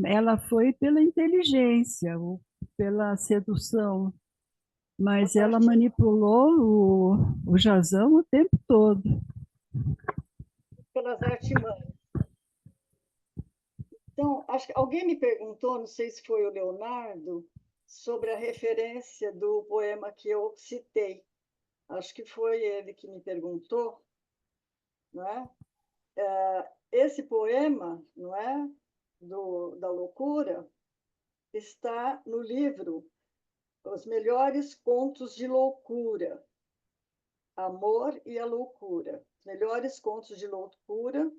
S2: Ela foi pela inteligência, ou pela sedução, mas ela manipulou o Jazão o tempo todo.
S6: Pelas artimanhas. Então, acho que alguém me perguntou, não sei se foi o Leonardo, sobre a referência do poema que eu citei. Acho que foi ele que me perguntou, não é? Esse poema, não é, da loucura, está no livro Os Melhores Contos de Loucura, Amor e a Loucura. Melhores Contos de Loucura,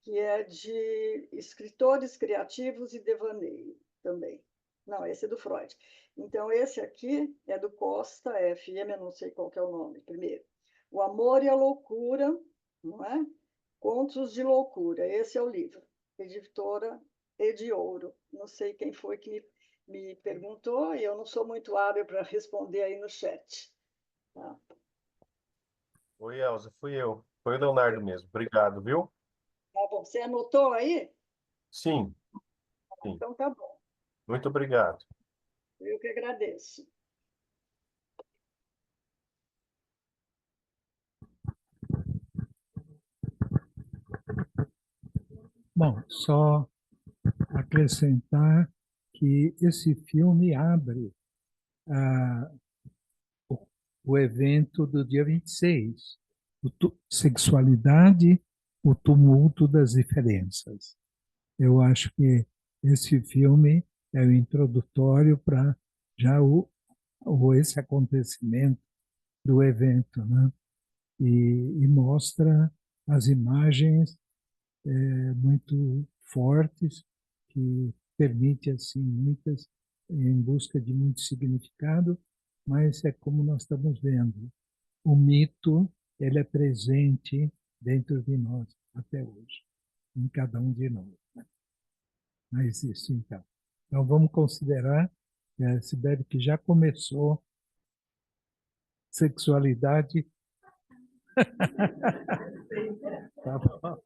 S6: que é de escritores criativos e devaneio também. Não, esse é do Freud. Então, esse aqui é do Costa FM, eu não sei qual que é o nome, primeiro. O Amor e a Loucura, não é? Contos de Loucura, esse é o livro. Editora Ediouro. Não sei quem foi que me perguntou, e eu não sou muito hábil para responder aí no chat. Tá?
S9: Oi, Elza, fui eu. Foi o Leonardo mesmo. Obrigado, viu?
S6: Tá bom, você anotou aí?
S9: Sim, sim.
S6: Então tá bom,
S9: Muito obrigado.
S6: eu que agradeço.
S10: Bom, só acrescentar que esse filme abre ah, o evento do dia 26, Sexualidade, o tumulto das diferenças. Eu acho que esse filme é o introdutório para já esse acontecimento do evento, né? E mostra as imagens muito fortes que permite assim muitas em busca de muito significado, mas é como nós estamos vendo, o mito ele é presente dentro de nós até hoje, em cada um de nós. Né? Mas isso então. Então vamos considerar, Sibeli, que já começou sexualidade. Tá bom.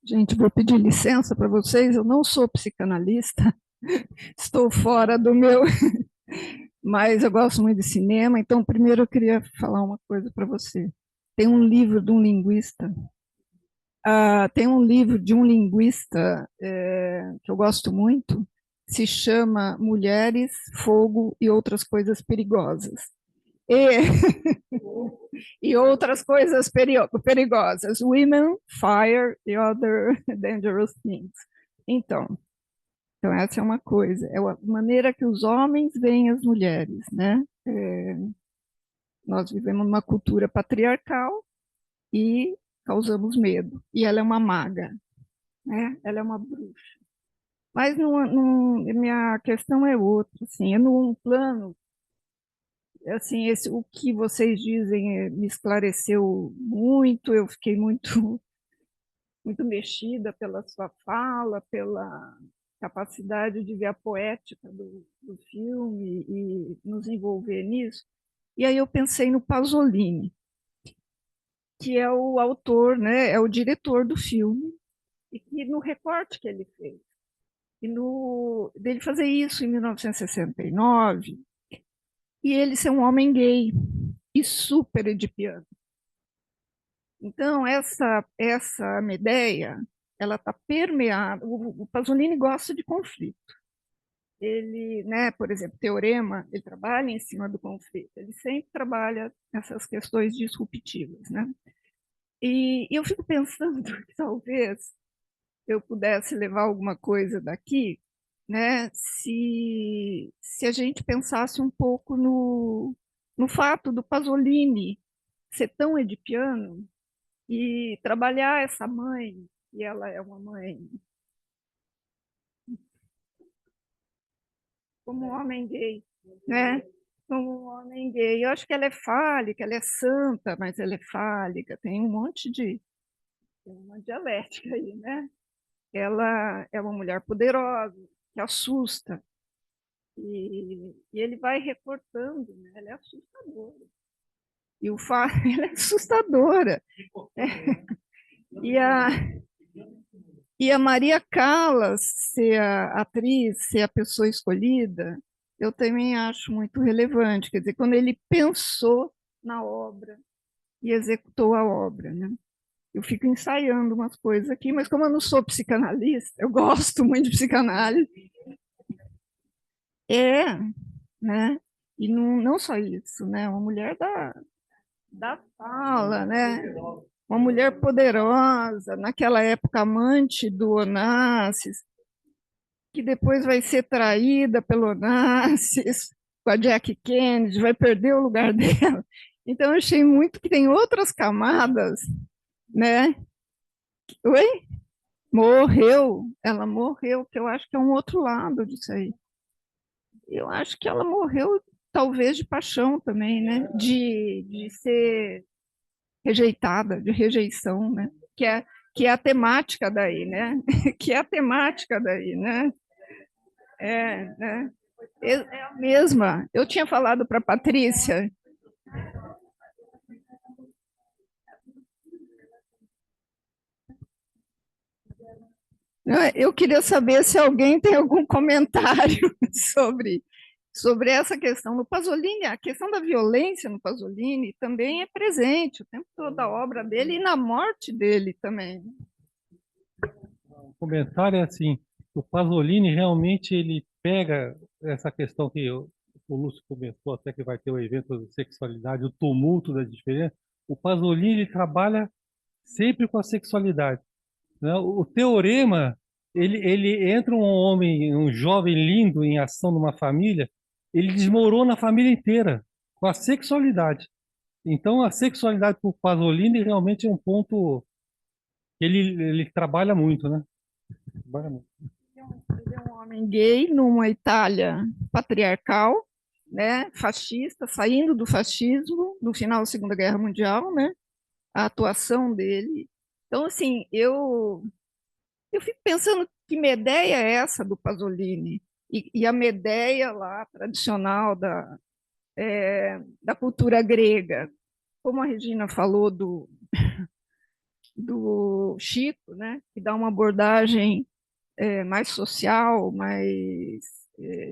S11: Gente, vou pedir licença para vocês, eu não sou psicanalista, estou fora do meu, mas eu gosto muito de cinema, então primeiro eu queria falar uma coisa para você. Tem um livro de um linguista, que eu gosto muito, se chama Mulheres, Fogo e Outras Coisas Perigosas. E outras coisas perigosas. Women, Fire e Other Dangerous Things. Então, essa é uma coisa. É a maneira que os homens veem as mulheres, né? Nós vivemos numa cultura patriarcal e causamos medo. E ela é uma maga, né? Ela é uma bruxa. Mas minha questão é outra, assim, é num plano, assim, o que vocês dizem me esclareceu muito, eu fiquei muito, muito mexida pela sua fala, pela capacidade de ver a poética do filme e nos envolver nisso. E aí eu pensei no Pasolini. que é o autor, né, é o diretor do filme, e que no recorte que ele fez, e dele fazer isso em 1969, e ele ser um homem gay e super edipiano. Então, essa Medea, ela está permeada. O Pasolini gosta de conflito. Ele, né, por exemplo, Teorema, ele trabalha em cima do conflito. Ele sempre trabalha essas questões disruptivas, né? E eu fico pensando que talvez eu pudesse levar alguma coisa daqui, né, se a gente pensasse um pouco no fato do Pasolini ser tão edipiano e trabalhar essa mãe, e ela é uma mãe como um homem gay, né? Como um homem gay. Eu acho que ela é fálica, ela é santa, mas ela é fálica, tem um monte tem uma dialética aí, né? Ela é uma mulher poderosa, que assusta, e ele vai recortando, né? Ela é assustadora. E o fato, ela é assustadora. É. E a Maria Callas ser a atriz, ser a pessoa escolhida, eu também acho muito relevante. Quer dizer, quando ele pensou na obra e executou a obra, né? Eu fico ensaiando umas coisas aqui, mas como eu não sou psicanalista, eu gosto muito de psicanálise. Né? E não só isso, né? Uma mulher da fala, né? Uma mulher poderosa, naquela época amante do Onassis, que depois vai ser traída pelo Onassis, com a Jack Kennedy, vai perder o lugar dela. Então, eu achei muito que tem outras camadas, né? Oi? Morreu, ela morreu, que eu acho que é um outro lado disso aí. Eu acho que ela morreu, talvez, de paixão também, né? De ser rejeitada, de rejeição, né? Que é a temática daí, né? Que é a temática daí, né? Né? É a mesma. Eu tinha falado para a Patrícia. Eu queria saber se alguém tem algum comentário sobre essa questão no Pasolini. A questão da violência no Pasolini também é presente o tempo todo da obra dele e na morte dele também.
S5: O comentário é assim, o Pasolini realmente ele pega essa questão que o Lúcio comentou, até que vai ter o evento de sexualidade, o tumulto da diferença. O Pasolini ele trabalha sempre com a sexualidade, né? O Teorema, ele entra um homem, um jovem lindo em ação numa família, ele desmorona a família inteira com a sexualidade. Então, a sexualidade para o Pasolini realmente é um ponto que ele trabalha muito, né? Trabalha muito.
S11: Ele é um homem gay numa Itália patriarcal, né, fascista, saindo do fascismo no final da Segunda Guerra Mundial, né? A atuação dele. Então, assim, eu fico pensando que Medea é essa do Pasolini, e a Medea lá, tradicional da cultura grega, como a Regina falou do Chico, né, que dá uma abordagem mais social,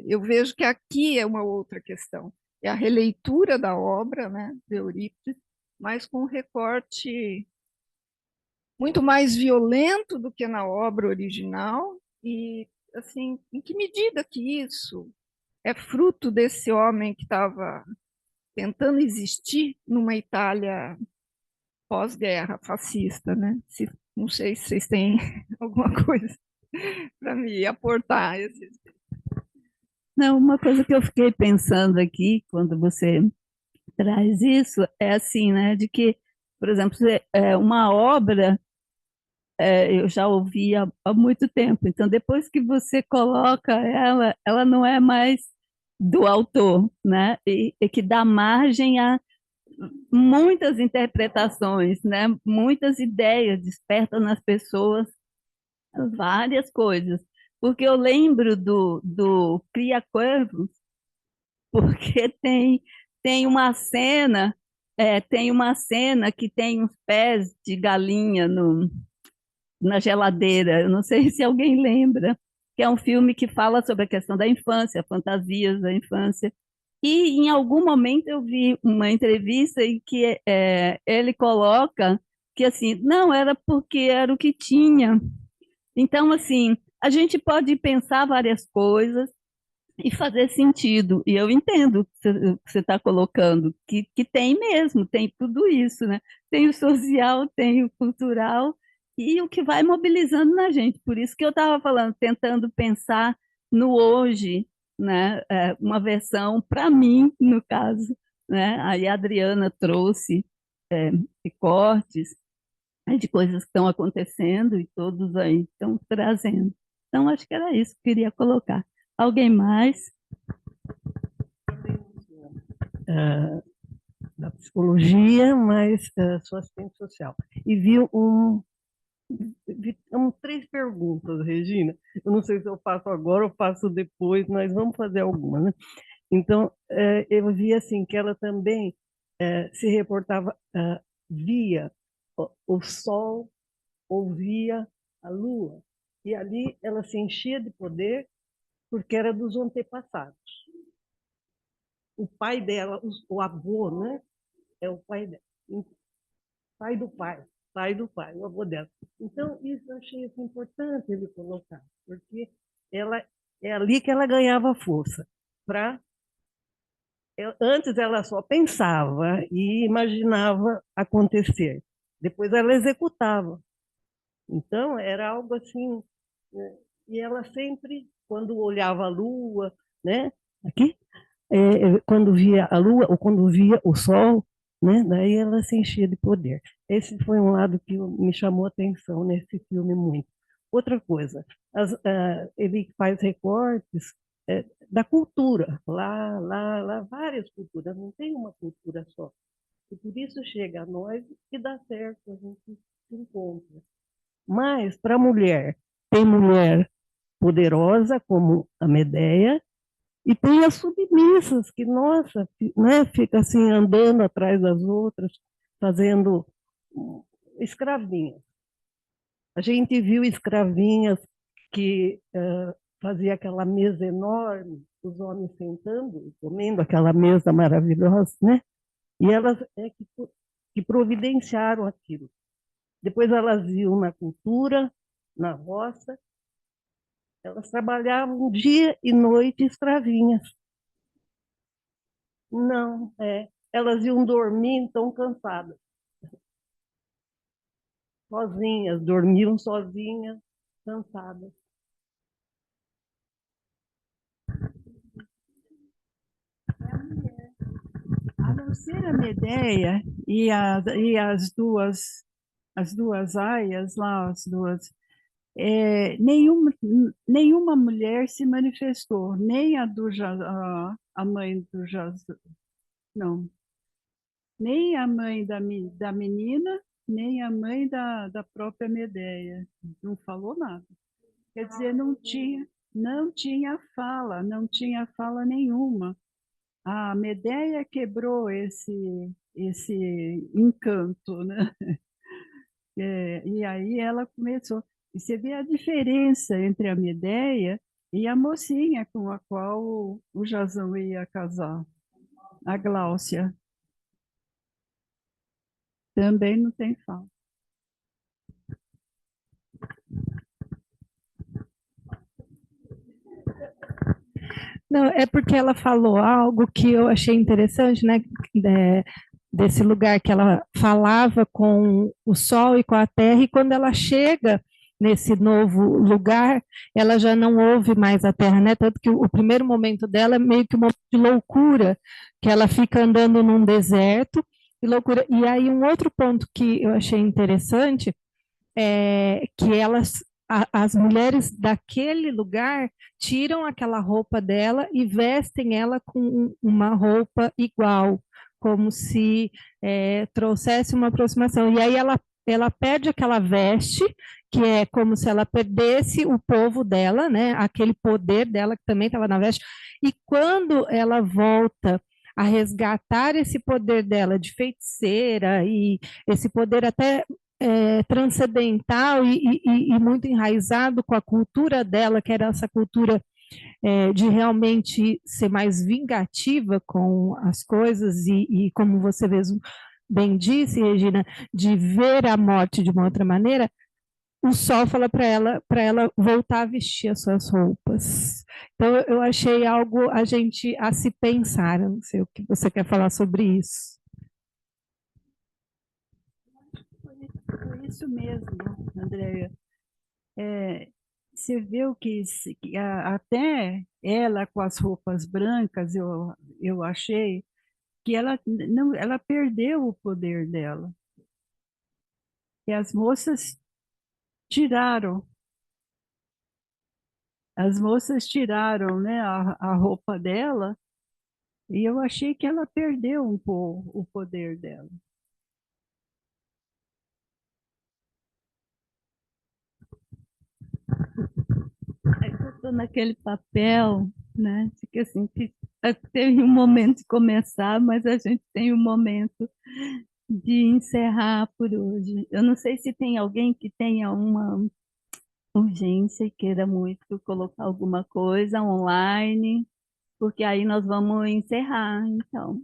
S11: eu vejo que aqui é uma outra questão, é a releitura da obra, né, de Eurípides, mas com um recorte muito mais violento do que na obra original, e assim, em que medida que isso é fruto desse homem que estava tentando existir numa Itália pós-guerra fascista, né? Não sei se vocês têm alguma coisa para me aportar.
S1: Não, uma coisa que eu fiquei pensando aqui, quando você traz isso, é assim, né, de que, por exemplo, uma obra, eu já ouvi há muito tempo, então depois que você coloca ela não é mais do autor, né, e que dá margem a muitas interpretações, né, muitas ideias, desperta nas pessoas várias coisas, porque eu lembro do Cria Cuervos, porque tem uma cena tem uma cena que tem uns pés de galinha na geladeira. Eu não sei se alguém lembra, que é um filme que fala sobre a questão da infância, fantasias da infância. E em algum momento eu vi uma entrevista em que ele coloca que assim, não era porque era o que tinha. Então, assim, a gente pode pensar várias coisas e fazer sentido. E eu entendo o que você está colocando, que tem mesmo, tem tudo isso, né? Tem o social, tem o cultural e o que vai mobilizando na gente. Por isso que eu estava falando, tentando pensar no hoje, né? Uma versão para mim, no caso, né? Aí a Adriana trouxe recortes de coisas que estão acontecendo e todos aí estão trazendo. Então, acho que era isso que eu queria colocar. Alguém mais?
S12: Da psicologia, mas sou assistente social. E vi três perguntas, Regina. Eu não sei se eu faço agora ou faço depois, mas vamos fazer alguma, né? Então, eu vi assim que ela também se reportava, via o sol, ouvia a lua, e ali ela se enchia de poder porque era dos antepassados. O pai dela, o avô, né? É o pai dela. Pai do pai, o avô dela. Então, isso eu achei assim, importante ele colocar, porque é ali que ela ganhava força. Antes ela só pensava e imaginava acontecer, depois ela executava. Então, era algo assim, né? E ela sempre, quando olhava a lua, né? Aqui, quando via a lua ou quando via o sol, né? Daí ela se enchia de poder. Esse foi um lado que me chamou a atenção nesse filme muito. Outra coisa, ele faz recortes da cultura, lá, várias culturas, não tem uma cultura só. E por isso chega a nós e dá certo, a gente se encontra. Mas, para a mulher, tem mulher poderosa, como a Medeia, e tem as submissas, que, nossa, né, fica assim, andando atrás das outras, fazendo escravinhas. A gente viu escravinhas que fazia aquela mesa enorme, os homens sentando, comendo aquela mesa maravilhosa, né? E elas que providenciaram aquilo. Depois elas iam na cultura, na roça, elas trabalhavam dia e noite escravinhas. Não, elas iam dormir tão cansadas. Sozinhas, dormiam sozinhas, cansadas.
S2: A não ser a Medeia e as duas aias lá, as duas, nenhuma mulher se manifestou, nem a mãe do não, nem a mãe da menina, nem a mãe da própria Medeia, não falou nada. Quer dizer, não tinha fala nenhuma. A Medeia quebrou esse encanto, né? E aí ela começou. E você vê a diferença entre a Medeia e a mocinha com a qual o Jazão ia casar, a Gláucia. Também não tem fala.
S4: Não, é porque ela falou algo que eu achei interessante, né? Desse lugar que ela falava com o sol e com a terra, e quando ela chega nesse novo lugar, ela já não ouve mais a terra, né? Tanto que o primeiro momento dela é meio que um momento de loucura, que ela fica andando num deserto, e loucura. E aí um outro ponto que eu achei interessante é que as mulheres daquele lugar tiram aquela roupa dela e vestem ela com uma roupa igual, como se trouxesse uma aproximação. E aí ela perde aquela veste, que é como se ela perdesse o povo dela, né? Aquele poder dela que também estava na veste. E quando ela volta
S13: a resgatar esse poder dela de feiticeira e esse poder até transcendental e muito enraizado com a cultura dela, que era essa cultura de realmente ser mais vingativa com as coisas e como você mesmo bem disse, Regina, de ver a morte de uma outra maneira, o sol fala para ela voltar a vestir as suas roupas. Então, eu achei algo a se pensar. Eu não sei o que você quer falar sobre isso.
S2: Foi isso mesmo, Andréia. Você viu que até ela com as roupas brancas, eu achei que ela perdeu o poder dela. E as moças tiraram. As moças tiraram, né, a roupa dela e eu achei que ela perdeu um pouco o poder dela.
S1: Eu estou naquele papel, né, de que assim, teve um momento de começar, mas a gente tem um momento de encerrar por hoje. Eu não sei se tem alguém que tenha uma urgência e queira muito colocar alguma coisa online, porque aí nós vamos encerrar, então.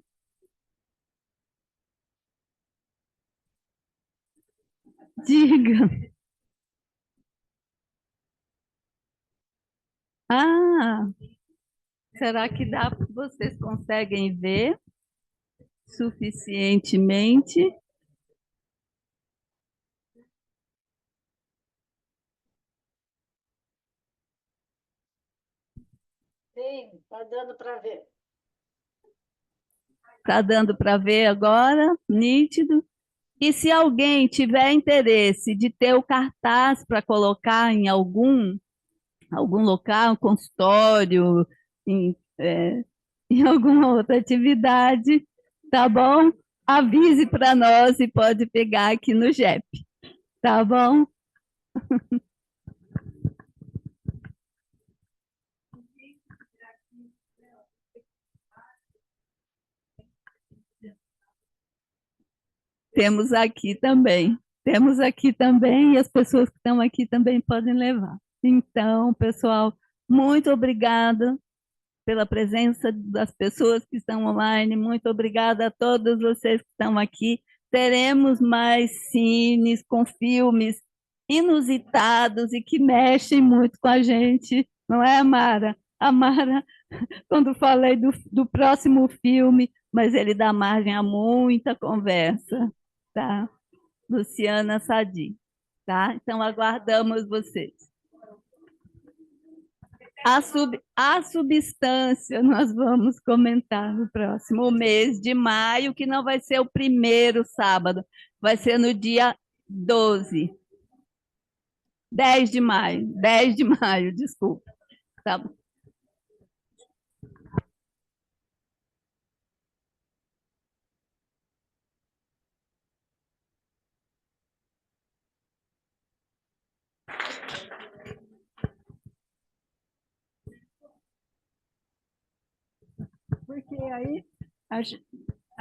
S1: Diga. Ah, será que vocês conseguem ver suficientemente?
S6: Sim, está dando para ver.
S1: Está dando para ver agora? Nítido? E se alguém tiver interesse de ter o cartaz para colocar em algum local, um consultório, em alguma outra atividade, tá bom? Avise para nós e pode pegar aqui no JEP, tá bom? Temos aqui também, e as pessoas que estão aqui também podem levar. Então, pessoal, muito obrigada pela presença das pessoas que estão online, muito obrigada a todos vocês que estão aqui. Teremos mais cines com filmes inusitados e que mexem muito com a gente, não é, Amara? Amara, quando falei do próximo filme, mas ele dá margem a muita conversa, tá? Luciana Sadi, tá? Então, aguardamos vocês. A substância nós vamos comentar no próximo mês de maio, que não vai ser o primeiro sábado, vai ser no dia 12. 10 de maio, desculpa. Tá bom.
S2: Porque aí a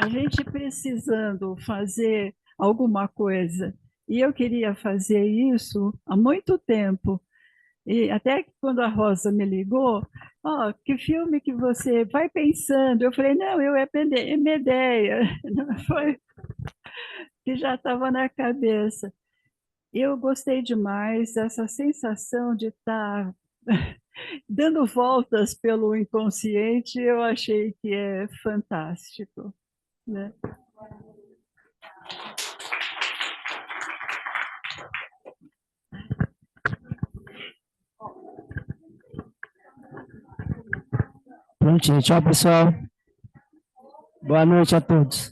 S2: gente precisando fazer alguma coisa, e eu queria fazer isso há muito tempo, e até que quando a Rosa me ligou, ó, que filme que você vai pensando? Eu falei, não, é minha ideia, não foi que já estava na cabeça. Eu gostei demais dessa sensação de estar dando voltas pelo inconsciente, eu achei que é fantástico, né?
S8: Prontinho, tchau, pessoal. Boa noite a todos.